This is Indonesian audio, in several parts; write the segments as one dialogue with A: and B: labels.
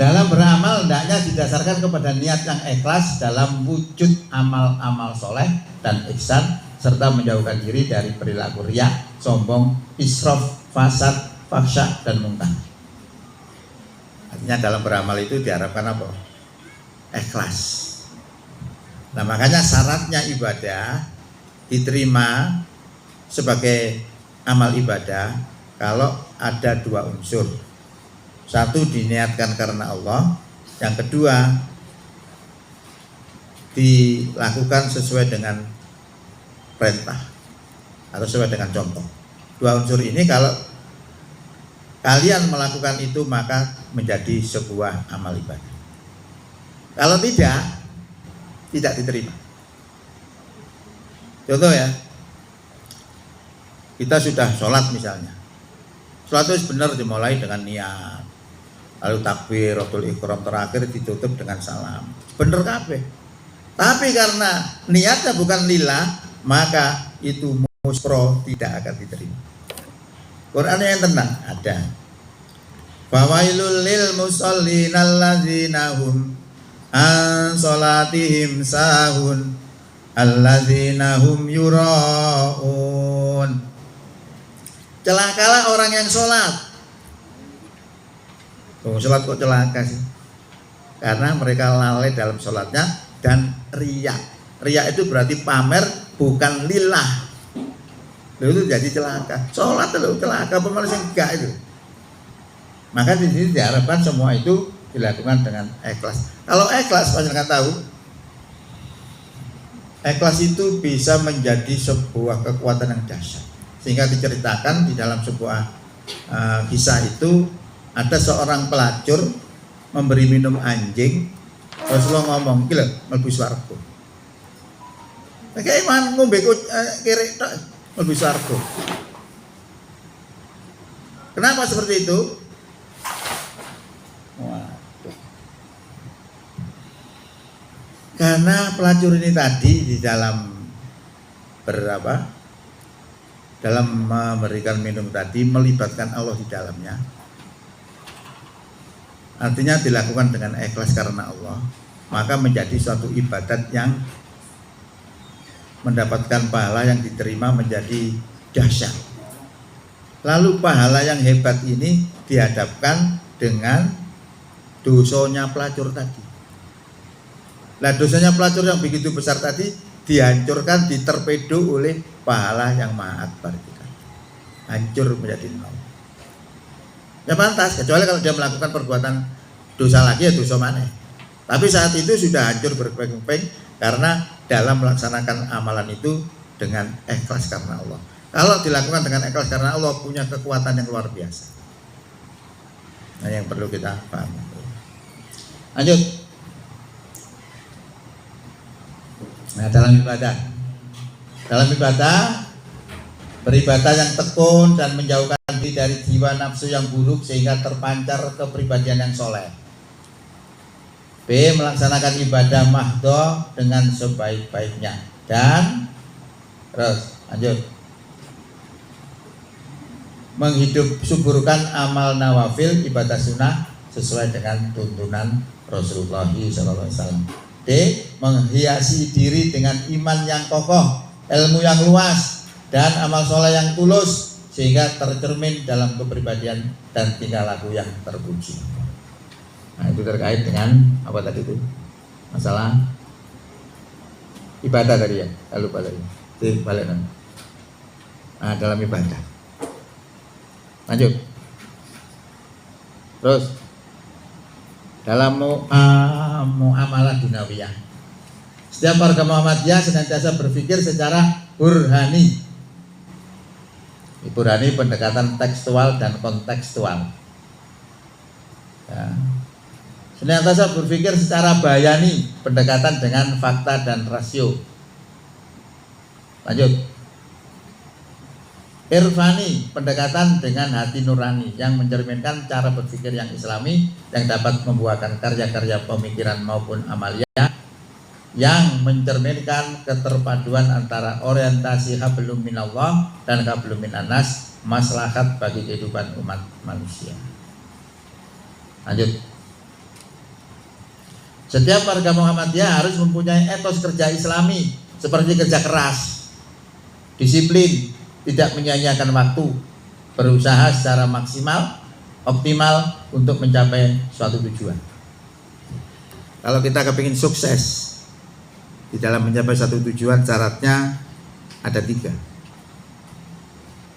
A: Dalam beramal hendaknya didasarkan kepada niat yang ikhlas dalam wujud amal-amal soleh dan ihsan, serta menjauhkan diri dari perilaku riya, sombong, israf, fasad, fahsya, dan munkar. Artinya dalam beramal itu diharapkan apa? Ikhlas. Nah makanya syaratnya ibadah diterima sebagai amal ibadah kalau ada dua unsur. Satu, diniatkan karena Allah. Yang kedua, dilakukan sesuai dengan perintah atau sesuai dengan contoh. Dua unsur ini kalau kalian melakukan itu maka menjadi sebuah amal ibadah. Kalau tidak diterima. Contoh ya, kita sudah sholat misalnya. Sholat itu benar dimulai dengan niat, lalu takbiratul ihram terakhir ditutup dengan salam. Bener kabeh. Tapi karena niatnya bukan lillah, maka itu muspro, tidak akan diterima. Quran yang tenang ada. Fawailul lil musallin alladzina hum an salatihim sahun alladzina hum yuraun. Celakalah orang yang sholat. Sholat kok celaka sih? Karena mereka lalai dalam sholatnya dan riya. Riya itu berarti pamer, bukan lillah. Itu jadi celaka. Sholat itu celaka, pamer enggak itu. Maka di sini diharapkan semua itu dilakukan dengan ikhlas. Kalau ikhlas, panjenengan tahu, ikhlas itu bisa menjadi sebuah kekuatan yang dahsyat. Sehingga diceritakan di dalam sebuah kisah itu, ada seorang pelacur memberi minum anjing. Rasulullah ngomong, "Gila, mlebu swarga." Kayak iman ngombe kiri tok mlebu swarga. Kenapa seperti itu? Karena pelacur ini tadi di dalam dalam memberikan minum tadi melibatkan Allah di dalamnya. Artinya dilakukan dengan ikhlas karena Allah, maka menjadi suatu ibadat yang mendapatkan pahala yang diterima menjadi dahsyat. Lalu pahala yang hebat ini dihadapkan dengan dosanya pelacur tadi. Nah, dosanya pelacur yang begitu besar tadi dihancurkan, diterpedo oleh pahala yang maha akbar kita. Hancur menjadi nol. Ya pantas, kecuali kalau dia melakukan perbuatan dosa lagi ya dosa mana. Tapi saat itu sudah hancur berkeping-keping karena dalam melaksanakan amalan itu dengan ikhlas karena Allah. Kalau dilakukan dengan ikhlas karena Allah punya kekuatan yang luar biasa. Nah, yang perlu kita pahami. Lanjut. Nah, dalam ibadah beribadah yang tekun dan menjauhkan diri dari jiwa nafsu yang buruk sehingga terpancar kepribadian yang soleh. B. Melaksanakan ibadah mahdhah dengan sebaik-baiknya. Dan terus lanjut, menghidup suburkan amal nawafil ibadah sunnah sesuai dengan tuntunan Rasulullah SAW. D. Menghiasi diri dengan iman yang kokoh, ilmu yang luas, dan amal soleh yang tulus sehingga tercermin dalam kepribadian dan tingkah laku yang terpuji. Nah, itu terkait dengan apa tadi itu? Masalah ibadah tadi ya. Lupa tadi. Balik nanti. Nah, dalam ibadah. Lanjut. Terus dalam muamalah dunawiyah, setiap warga Muhammadiyah senantiasa berpikir secara burhani. Burhani pendekatan tekstual dan kontekstual. Ya. Senantiasa berpikir secara bayani, pendekatan dengan fakta dan rasio. Lanjut. Irfani, pendekatan dengan hati nurani yang mencerminkan cara berpikir yang islami yang dapat membuahkan karya-karya pemikiran maupun amalia yang mencerminkan keterpaduan antara orientasi hablum minallah dan hablum minannas, maslahat bagi kehidupan umat manusia. Lanjut. Setiap warga Muhammadiyah harus mempunyai etos kerja Islami seperti kerja keras, disiplin, tidak menyia-nyiakan waktu, berusaha secara maksimal, optimal untuk mencapai suatu tujuan. Kalau kita kepingin sukses di dalam mencapai satu tujuan, syaratnya ada 3.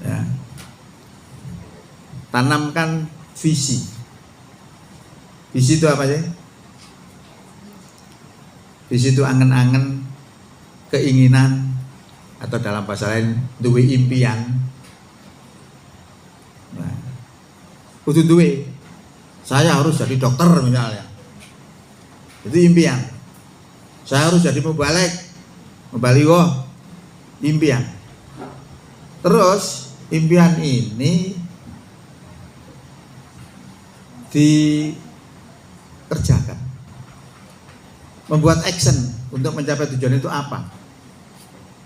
A: Ya. Tanamkan visi. Visi itu apa sih? Visi itu angen-angen, keinginan, atau dalam bahasa lain duwe impian. Nah, kudu duwe. Saya harus jadi dokter misalnya. Itu impian. Saya harus jadi mubaligh, impian. Terus impian ini dikerjakan, membuat action untuk mencapai tujuan itu apa,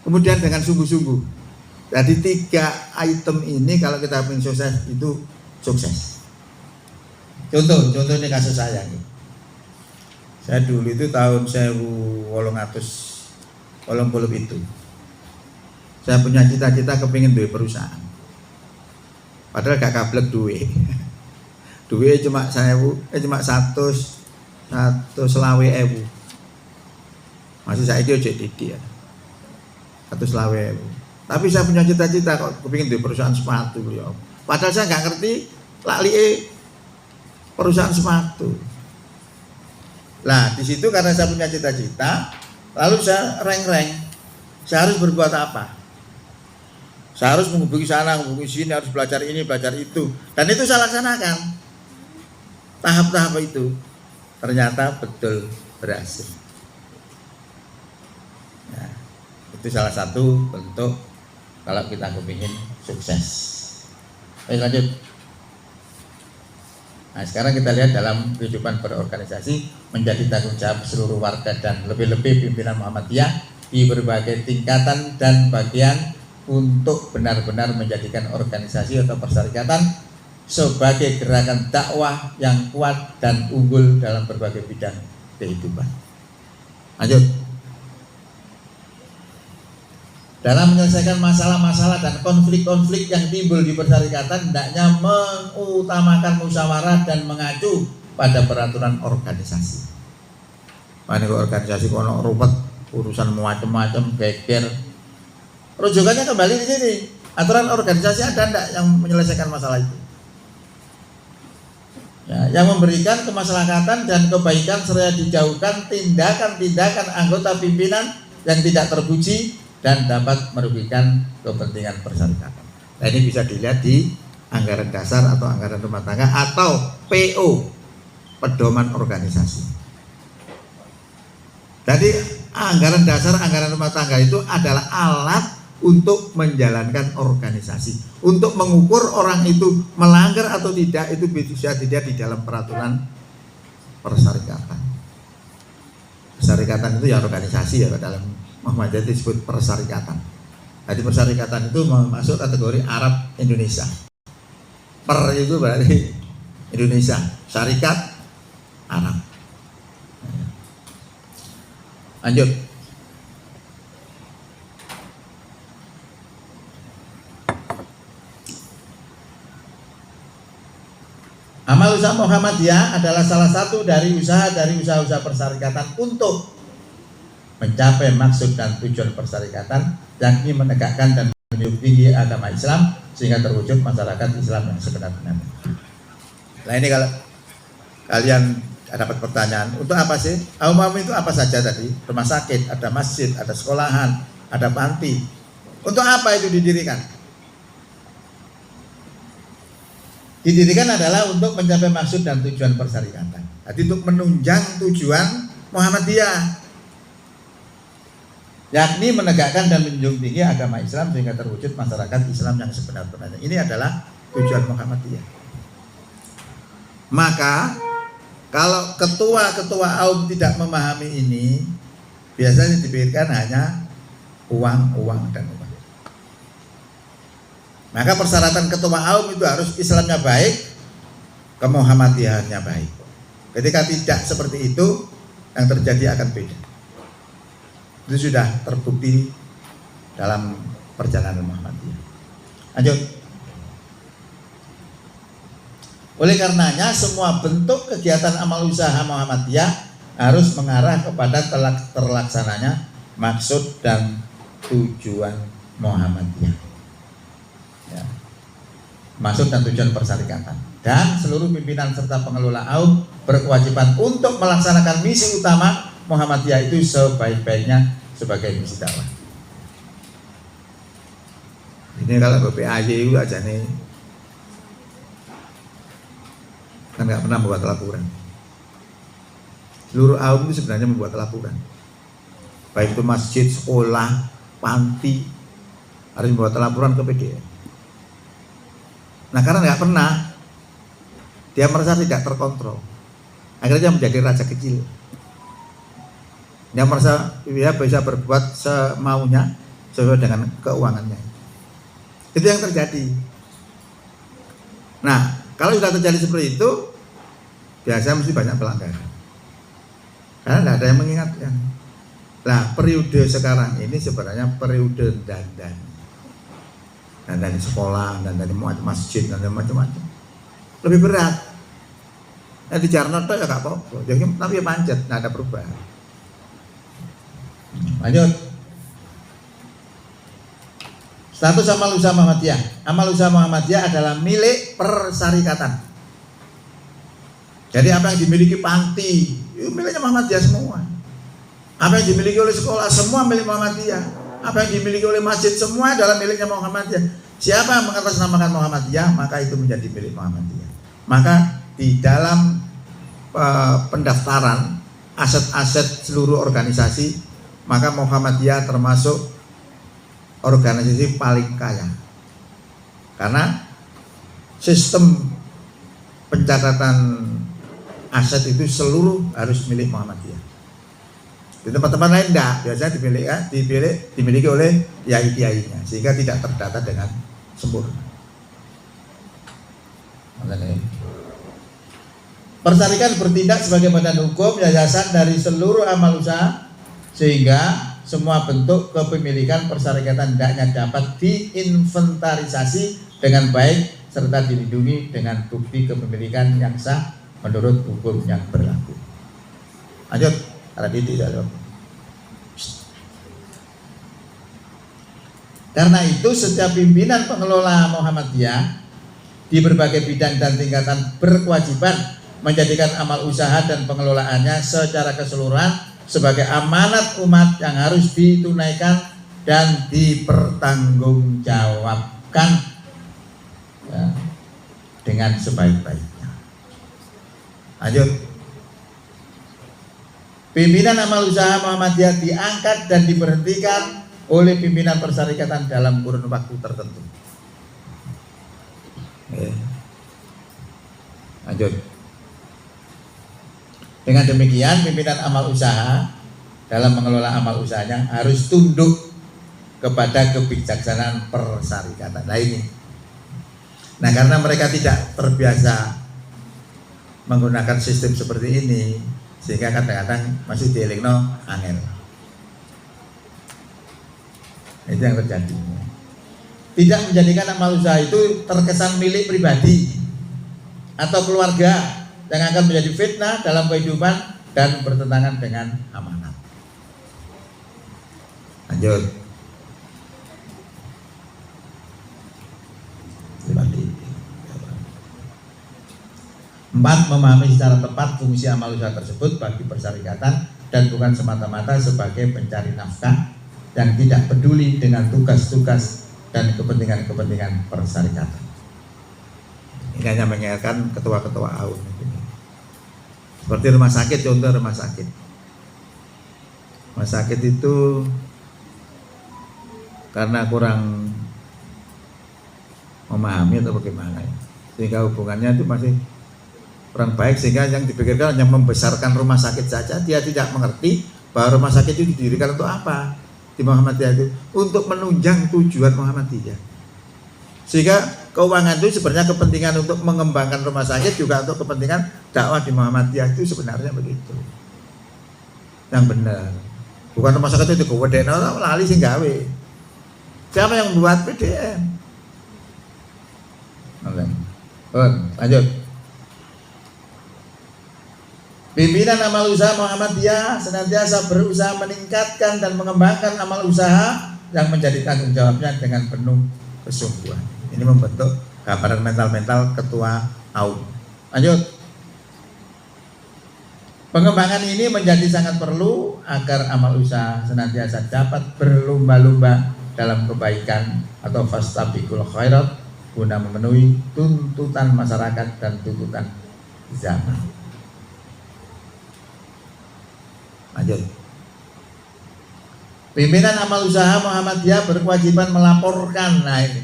A: kemudian dengan sungguh-sungguh. Jadi 3 item ini kalau kita ingin sukses itu sukses. Contoh ini kasus saya nih. Saya dulu itu tahun 1880 itu saya punya cita-cita kepingin duwe perusahaan, padahal gak kablek duwe. Duwe cuma 100.000. Masih saya itu aja didik ya. 120.000. Tapi saya punya cita-cita kok kepingin duwe perusahaan sepatu ya. Padahal saya nggak ngerti laki perusahaan sepatu. Nah, di situ karena saya punya cita-cita, lalu saya rank. Saya harus berbuat apa? Saya harus menghubungi sana, menghubungi sini, harus belajar ini, belajar itu. Dan itu saya laksanakan. Tahap-tahap itu ternyata betul berhasil. Nah, itu salah satu bentuk kalau kita kepingin sukses. Baik, lanjut. Nah, sekarang kita lihat dalam kehidupan berorganisasi menjadi tanggung jawab seluruh warga dan lebih-lebih pimpinan Muhammadiyah di berbagai tingkatan dan bagian untuk benar-benar menjadikan organisasi atau persyarikatan sebagai gerakan dakwah yang kuat dan unggul dalam berbagai bidang kehidupan. Lanjut. Dalam menyelesaikan masalah-masalah dan konflik-konflik yang timbul di persyarikatan, hendaknya mengutamakan musyawarah dan mengacu pada peraturan organisasi. Mana organisasi kono ruwet, urusan macam-macam, geger. Rujukannya kembali di sini. Aturan organisasi ada enggak yang menyelesaikan masalah itu? Ya, yang memberikan kemaslahatan dan kebaikan serta dijauhkan tindakan-tindakan anggota pimpinan yang tidak terpuji dan dapat merugikan kepentingan persyarikatan. Nah, ini bisa dilihat di anggaran dasar atau anggaran rumah tangga atau PO, pedoman organisasi. Jadi anggaran dasar, anggaran rumah tangga itu adalah alat untuk menjalankan organisasi, untuk mengukur orang itu melanggar atau tidak, itu bisa dilihat di dalam peraturan persyarikatan. Persyarikatan itu ya organisasi ya, dalam Muhammadiyah disebut persyarikatan. Jadi persyarikatan itu masuk kategori Arab Indonesia. Per itu berarti Indonesia, syarikat Arab. Lanjut. Amal usaha Muhammadiyah adalah salah satu dari usaha-usaha persyarikatan untuk mencapai maksud dan tujuan persyarikatan, yakni menegakkan dan menjunjung tinggi agama Islam sehingga terwujud masyarakat Islam yang sebenar-benarnya. Nah, ini kalau kalian dapat pertanyaan, untuk apa sih? Umum itu apa saja tadi? Rumah sakit, ada masjid, ada sekolahan, ada panti. Untuk apa itu didirikan? Didirikan adalah untuk mencapai maksud dan tujuan persyarikatan. Jadi untuk menunjang tujuan Muhammadiyah, yakni menegakkan dan menjunjung tinggi agama Islam sehingga terwujud masyarakat Islam yang sebenar-benarnya. Ini adalah tujuan Muhammadiyah. Maka kalau ketua-ketua AUM tidak memahami ini, biasanya dipikirkan hanya uang dan uang. Maka persyaratan ketua AUM itu harus Islamnya baik, kemuhammadiyahannya baik. Ketika tidak seperti itu, yang terjadi akan beda. Itu sudah terbukti dalam perjalanan Muhammadiyah. Lanjut. Oleh karenanya semua bentuk kegiatan amal usaha Muhammadiyah harus mengarah kepada terlaksananya maksud dan tujuan Muhammadiyah. Ya. Maksud dan tujuan persyarikatan. Dan seluruh pimpinan serta pengelola AUM berkewajiban untuk melaksanakan misi utama Muhammadiyah itu sebaik-baiknya sebagai misi dakwah. Ini kalau BPAJ itu aja nih kan nggak pernah membuat laporan. Seluruh AUM itu sebenarnya membuat laporan, baik itu masjid, sekolah, panti harus membuat laporan ke PDM. Nah karena nggak pernah, dia merasa tidak terkontrol, akhirnya menjadi raja kecil. Dia merasa dia bisa berbuat semaunya sesuai dengan keuangannya. Itu yang terjadi. Nah kalau sudah terjadi seperti itu, biasanya mesti banyak pelanggaran. Karena tidak ada yang mengingatkan. Nah, periode sekarang ini sebenarnya periode dandan di sekolah, dan dari masjid, dan macam-macam. Lebih berat. Nah, di Jarno itu ya gak apa-apa. Tapi ya pancet, tidak ada perubahan. Lanjut. Status amal usaha Muhammadiyah. Amal usaha Muhammadiyah adalah milik persyarikatan. Jadi apa yang dimiliki panti itu miliknya Muhammadiyah semua. Apa yang dimiliki oleh sekolah semua milik Muhammadiyah. Apa yang dimiliki oleh masjid semua adalah miliknya Muhammadiyah. Siapa yang mengatasnamakan Muhammadiyah, maka itu menjadi milik Muhammadiyah. Maka di dalam pendaftaran aset-aset seluruh organisasi, maka Muhammadiyah termasuk organisasi paling kaya. Karena sistem pencatatan aset itu seluruh harus milik Muhammadiyah. Di tempat-tempat lain enggak, biasanya dimiliki oleh kiai-kiainya, sehingga tidak terdata dengan sempurna. Persyarikat bertindak sebagai badan hukum yayasan dari seluruh amal usaha, sehingga semua bentuk kepemilikan persyarikatan hendaknya dapat diinventarisasi dengan baik serta dilindungi dengan bukti kepemilikan yang sah menurut hukum yang berlaku. Lanjut, ada titik dalam. Karena itu setiap pimpinan pengelola Muhammadiyah di berbagai bidang dan tingkatan berkewajiban menjadikan amal usaha dan pengelolaannya secara keseluruhan sebagai amanat umat yang harus ditunaikan dan dipertanggungjawabkan ya, dengan sebaik-baiknya. Lanjut. Pimpinan amal usaha Muhammadiyah diangkat dan diberhentikan oleh pimpinan persyarikatan dalam kurun waktu tertentu. Lanjut. Dengan demikian pimpinan amal usaha dalam mengelola amal usahanya harus tunduk kepada kebijaksanaan persyarikatan. Nah ini. Nah karena mereka tidak terbiasa menggunakan sistem seperti ini, sehingga kadang-kadang masih dielingno angel. Itu yang terjadi. Tidak menjadikan amal usaha itu terkesan milik pribadi atau keluarga yang akan menjadi fitnah dalam kehidupan dan bertentangan dengan amanat. Lanjut. Empat, memahami secara tepat fungsi amal usaha tersebut bagi persyarikatan dan bukan semata-mata sebagai pencari nafkah yang tidak peduli dengan tugas-tugas dan kepentingan-kepentingan persyarikatan. Ini hanya mengingatkan ketua-ketua AUM. Seperti rumah sakit, contoh rumah sakit. Rumah sakit itu karena kurang memahami atau bagaimana ya, sehingga hubungannya itu masih kurang baik, sehingga yang dipikirkan hanya membesarkan rumah sakit saja. Dia tidak mengerti bahwa rumah sakit itu didirikan untuk apa di Muhammadiyah itu, untuk menunjang tujuan Muhammadiyah. Sehingga keuangan itu sebenarnya kepentingan untuk mengembangkan rumah sakit, juga untuk kepentingan dakwah di Muhammadiyah itu sebenarnya begitu. yang benar. Bukan rumah sakit itu kewedena lali sing gawe. Siapa yang membuat PDM? Oke. Lanjut. Pimpinan amal usaha Muhammadiyah senantiasa berusaha meningkatkan dan mengembangkan amal usaha yang menjadi tanggung jawabnya dengan penuh kesungguhan. Ini membentuk gambaran mental ketua AUM. Lanjut. Pengembangan ini menjadi sangat perlu agar amal usaha senantiasa dapat berlomba-lomba dalam kebaikan atau fastabiqul khairat guna memenuhi tuntutan masyarakat dan tuntutan zaman. Lanjut. Pimpinan amal usaha Muhammadiyah berkewajiban melaporkan. Nah ini.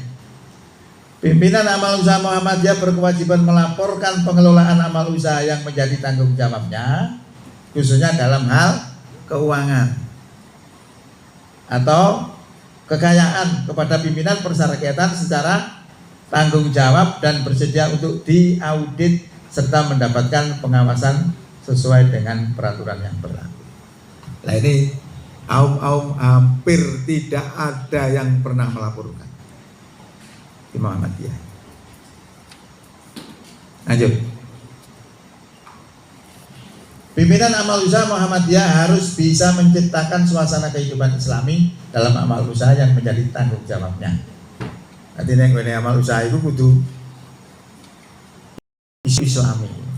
A: Pimpinan amal usaha Muhammadiyah berkewajiban melaporkan pengelolaan amal usaha yang menjadi tanggung jawabnya, khususnya dalam hal keuangan atau kekayaan kepada pimpinan persyarakatan secara tanggung jawab dan bersedia untuk diaudit serta mendapatkan pengawasan sesuai dengan peraturan yang berlaku. Nah ini AUM hampir tidak ada yang pernah melaporkan di Muhammadiyah. Lanjut. Pimpinan amal usaha Muhammadiyah harus bisa menciptakan suasana kehidupan Islami dalam amal usaha yang menjadi tanggung jawabnya. Nanti nek amal usaha itu kudu Islami.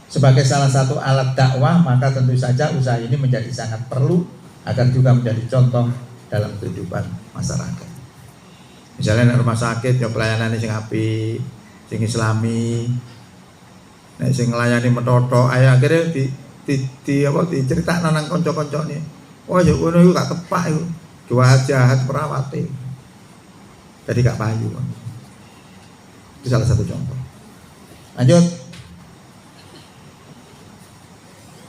A: Sebagai salah satu alat dakwah, maka tentu saja usaha ini menjadi sangat perlu agar juga menjadi contoh dalam kehidupan masyarakat. Misalnya rumah sakit ya pelayanan sing apik, sing Islami. Nek sing nglayani metoto ayo akhirnya diceritakno nang kanca-kancane. Oh ya ngono iku gak tepak iku. Jahat perawate. Jadi gak payu. Itu salah satu contoh. Lanjut.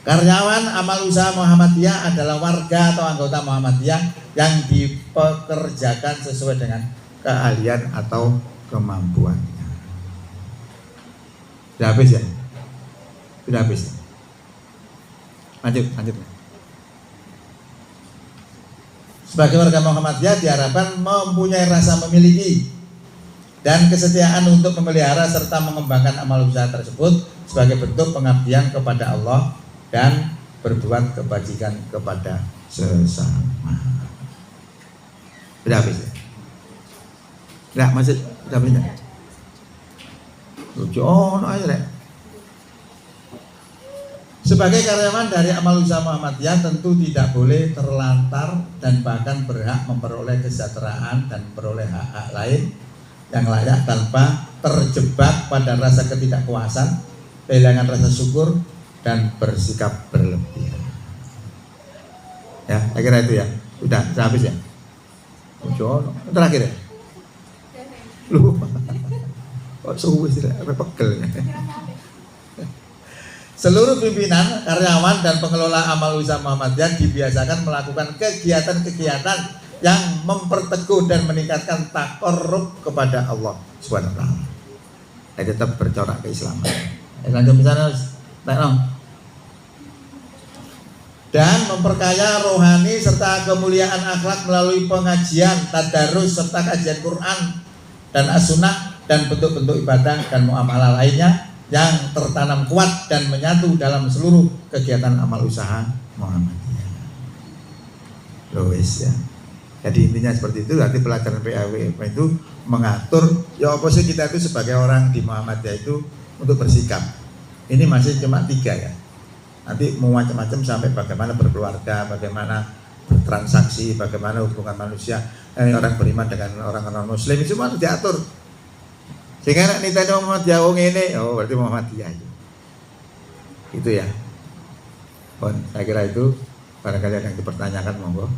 A: Karyawan amal usaha Muhammadiyah adalah warga atau anggota Muhammadiyah yang dipekerjakan sesuai dengan keahlian atau kemampuannya. Sudah habis ya? Sudah habis. Lanjut. Sebagai warga Muhammadiyah diharapkan mempunyai rasa memiliki dan kesetiaan untuk memelihara serta mengembangkan amal usaha tersebut sebagai bentuk pengabdian kepada Allah dan berbuat kebajikan kepada sesama. Sudah habis ya? Tidak, masih sudah habis ya? Sebagai karyawan dari amal usaha Muhammadiyah tentu tidak boleh terlantar dan bahkan berhak memperoleh kesejahteraan dan memperoleh hak-hak lain yang layak tanpa terjebak pada rasa ketidakpuasan, kehilangan rasa syukur dan bersikap berlebihan. Ya, saya kira itu ya. Sudah habis ya. Terakhir ya. Lu kok suwe sih, pegel. Seluruh pimpinan, karyawan dan pengelola amal usaha Muhammadiyah dibiasakan melakukan kegiatan-kegiatan yang memperteguh dan meningkatkan takarrub kepada Allah Subhanahu wa taala. Tetap bercorak keislaman. Lanjut misalnya dan memperkaya rohani serta kemuliaan akhlak melalui pengajian, tadarus serta kajian Quran dan as-sunnah dan bentuk-bentuk ibadah dan muamalah lainnya yang tertanam kuat dan menyatu dalam seluruh kegiatan amal usaha Muhammadiyah. Lois ya. Jadi intinya seperti itu. Nanti pelajaran PAW itu mengatur ya apa sih kita itu sebagai orang di Muhammadiyah itu untuk bersikap. Ini masih cuma 3 ya. Nanti mau macam-macam sampai bagaimana berkeluarga, bagaimana bertransaksi, bagaimana hubungan manusia orang beriman dengan orang non muslim itu semua diatur. Sehingga nek niteni Muhammadiyah wong ini, oh berarti Muhammadiyah itu. Itu ya. Bon, saya kira itu barangkali ada yang dipertanyakan monggo.